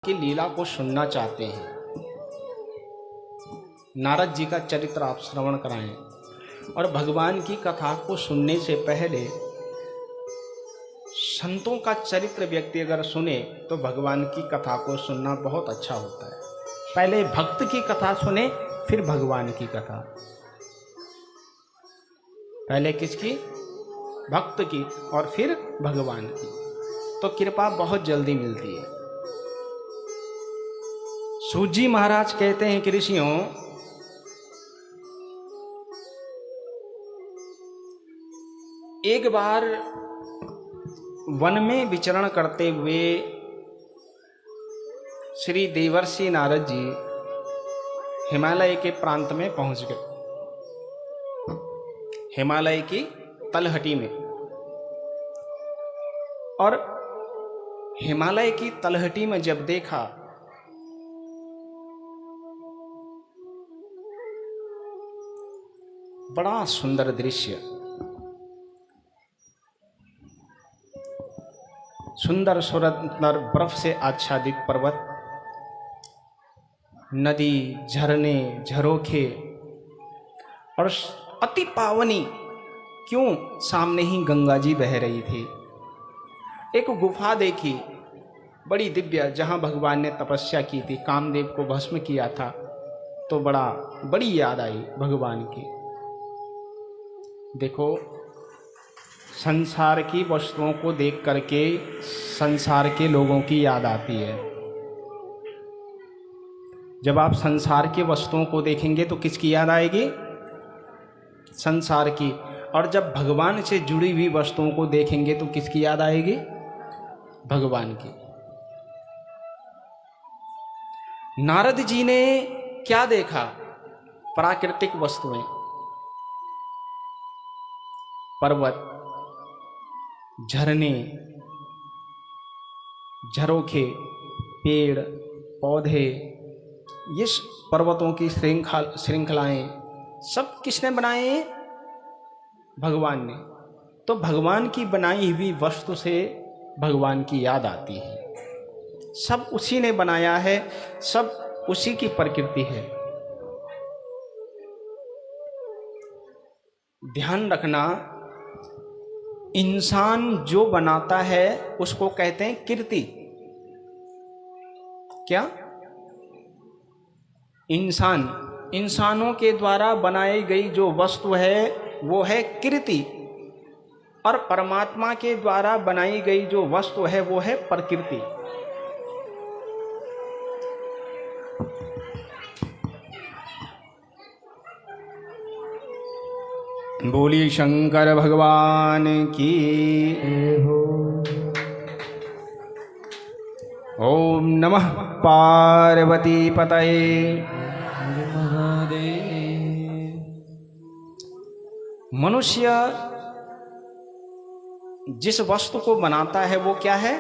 की लीला को सुनना चाहते हैं, नारद जी का चरित्र आप श्रवण कराएं। और भगवान की कथा को सुनने से पहले संतों का चरित्र व्यक्ति अगर सुने तो भगवान की कथा को सुनना बहुत अच्छा होता है। पहले भक्त की कथा सुने, फिर भगवान की कथा। पहले किसकी? भक्त की, और फिर भगवान की, तो कृपा बहुत जल्दी मिलती है। सूत जी महाराज कहते हैं कि ऋषियों, एक बार वन में विचरण करते हुए श्री देवर्षि नारद जी हिमालय के प्रांत में पहुंच गए, हिमालय की तलहटी में। और हिमालय की तलहटी में जब देखा बड़ा सुंदर दृश्य, सुंदर सुंदर बर्फ से आच्छादित पर्वत, नदी, झरने, झरोखे, और अति पावनी, क्यों, सामने ही गंगा जी बह रही थी। एक गुफा देखी बड़ी दिव्य, जहां भगवान ने तपस्या की थी, कामदेव को भस्म किया था, तो बड़ी याद आई भगवान की। देखो, संसार की वस्तुओं को देख करके संसार के लोगों की याद आती है। जब आप संसार की वस्तुओं को देखेंगे तो किसकी याद आएगी? संसार की। और जब भगवान से जुड़ी हुई वस्तुओं को देखेंगे तो किसकी याद आएगी? भगवान की। नारद जी ने क्या देखा? प्राकृतिक वस्तुएं, पर्वत, झरने, झरोखे, पेड़ पौधे, ये पर्वतों की श्रृंखलाएं सब किसने बनाए? भगवान ने। तो भगवान की बनाई हुई वस्तु से भगवान की याद आती है। सब उसी ने बनाया है, सब उसी की प्रकृति है। ध्यान रखना, इंसान जो बनाता है उसको कहते हैं कीर्ति। क्या? इंसानों के द्वारा बनाई गई जो वस्तु है वो है कीर्ति, और परमात्मा के द्वारा बनाई गई जो वस्तु है वो है प्रकृति। बोलिए शंकर भगवान की। ओम नमः पार्वती पतये। मनुष्य जिस वस्तु को बनाता है वो क्या है?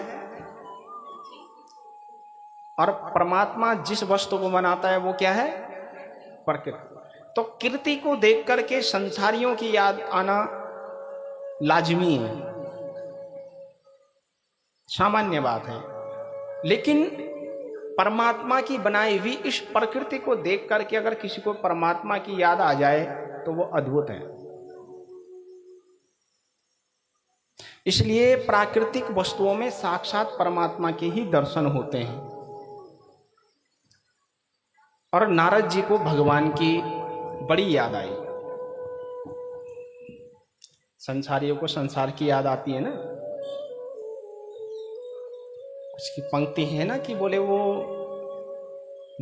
और परमात्मा जिस वस्तु को बनाता है वो क्या है? प्रकृति। तो कीर्ति को देख करके संसारियों की याद आना लाजमी है, सामान्य बात है। लेकिन परमात्मा की बनाई हुई इस प्रकृति को देख करके अगर किसी को परमात्मा की याद आ जाए तो वो अद्भुत है। इसलिए प्राकृतिक वस्तुओं में साक्षात परमात्मा के ही दर्शन होते हैं। और नारद जी को भगवान की बड़ी याद आई। संसारियों को संसार की याद आती है ना। उसकी पंक्ति है ना कि बोले, वो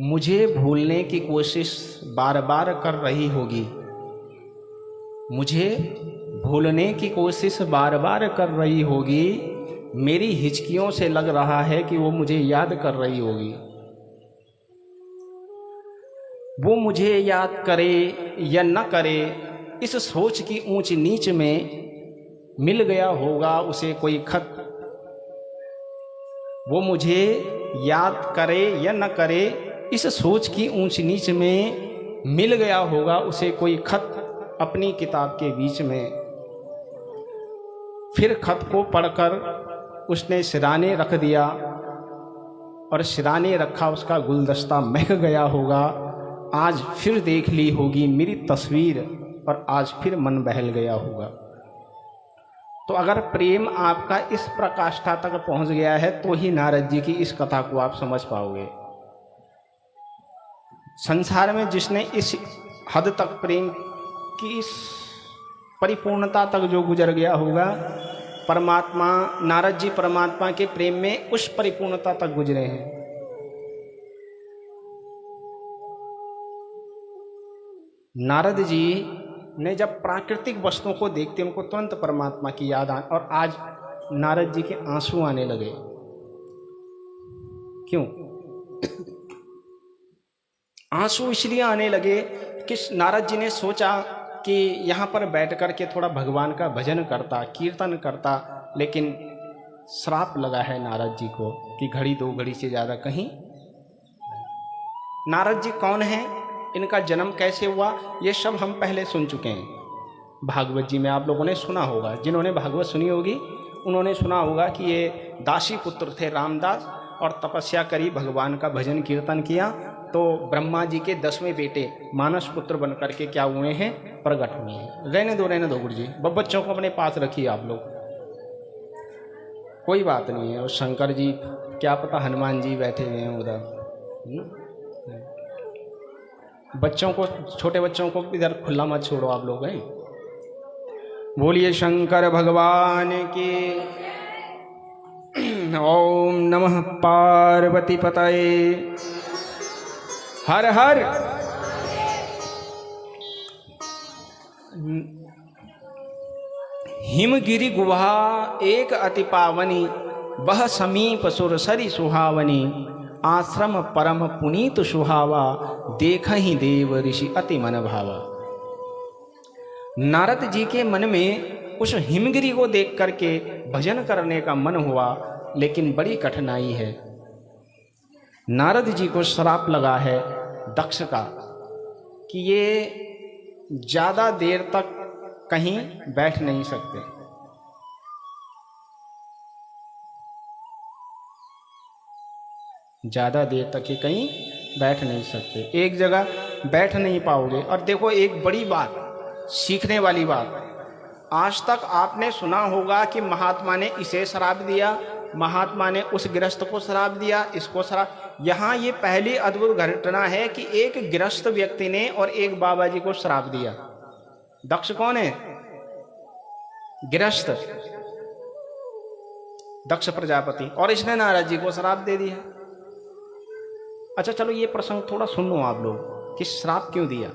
मुझे भूलने की कोशिश बार बार कर रही होगी, मुझे भूलने की कोशिश बार बार कर रही होगी, मेरी हिचकियों से लग रहा है कि वो मुझे याद कर रही होगी। वो मुझे याद करे या न करे, इस सोच की ऊंच नीच में मिल गया होगा उसे कोई खत। वो मुझे याद करे या न करे, इस सोच की ऊंच नीच में मिल गया होगा उसे कोई खत अपनी किताब के बीच में। फिर खत को पढ़कर उसने सिराने रख दिया और सिराने रखा उसका गुलदस्ता महक गया होगा। आज फिर देख ली होगी मेरी तस्वीर और आज फिर मन बहल गया होगा। तो अगर प्रेम आपका इस प्रकाष्ठा तक पहुंच गया है तो ही नारद जी की इस कथा को आप समझ पाओगे। संसार में जिसने इस हद तक प्रेम की इस परिपूर्णता तक जो गुजर गया होगा, परमात्मा नारद जी परमात्मा के प्रेम में उस परिपूर्णता तक गुजरे हैं। नारद जी ने जब प्राकृतिक वस्तुओं को देखते उनको तुरंत परमात्मा की याद आ, और आज नारद जी के आंसू आने लगे। क्यों आंसू इसलिए आने लगे कि नारद जी ने सोचा कि यहाँ पर बैठ कर के थोड़ा भगवान का भजन करता, कीर्तन करता, लेकिन श्राप लगा है नारद जी को कि घड़ी दो घड़ी से ज़्यादा कहीं। नारद जी कौन हैं, इनका जन्म कैसे हुआ, ये सब हम पहले सुन चुके हैं। भागवत जी में आप लोगों ने सुना होगा, जिन्होंने भागवत सुनी होगी उन्होंने सुना होगा कि ये दासी पुत्र थे रामदास, और तपस्या करी, भगवान का भजन कीर्तन किया, तो ब्रह्मा जी के 10वें बेटे मानस पुत्र बन करके क्या हुए हैं, प्रकट हुए हैं। रहने दो गुरु जी, बच्चों को अपने पास रखिए आप लोग, कोई बात नहीं है। और शंकर जी क्या पता हनुमान जी बैठे हुए हैं उधर। बच्चों को, छोटे बच्चों को इधर खुला मत छोड़ो आप लोग हैं। बोलिए शंकर भगवान की। ओम नमः पार्वती पतये हर हर। हिमगिरि गुहा एक अति पावनी, बह समीप सुरसरी सुहावनी, आश्रम परम पुनीत सुहावा, देखहि देव ऋषि अति मन भावा। नारद जी के मन में उस हिमगिरी को देख करके भजन करने का मन हुआ, लेकिन बड़ी कठिनाई है। नारद जी को श्राप लगा है दक्ष का कि ये ज़्यादा देर तक कहीं बैठ नहीं सकते। ज़्यादा देर तक ये कहीं बैठ नहीं सकते, एक जगह बैठ नहीं पाओगे। और देखो एक बड़ी बात, सीखने वाली बात, आज तक आपने सुना होगा कि महात्मा ने इसे श्राप दिया, महात्मा ने उस गृहस्थ को श्राप दिया, इसको श्राप। यहाँ ये पहली अद्भुत घटना है कि एक गृहस्थ व्यक्ति ने और एक बाबा जी को श्राप दिया। दक्ष कौन है, गृहस्थ, दक्ष प्रजापति, और इसने नारद जी को श्राप दे दिया। अच्छा चलो ये प्रसंग थोड़ा सुन लो आप लोग कि श्राप क्यों दिया।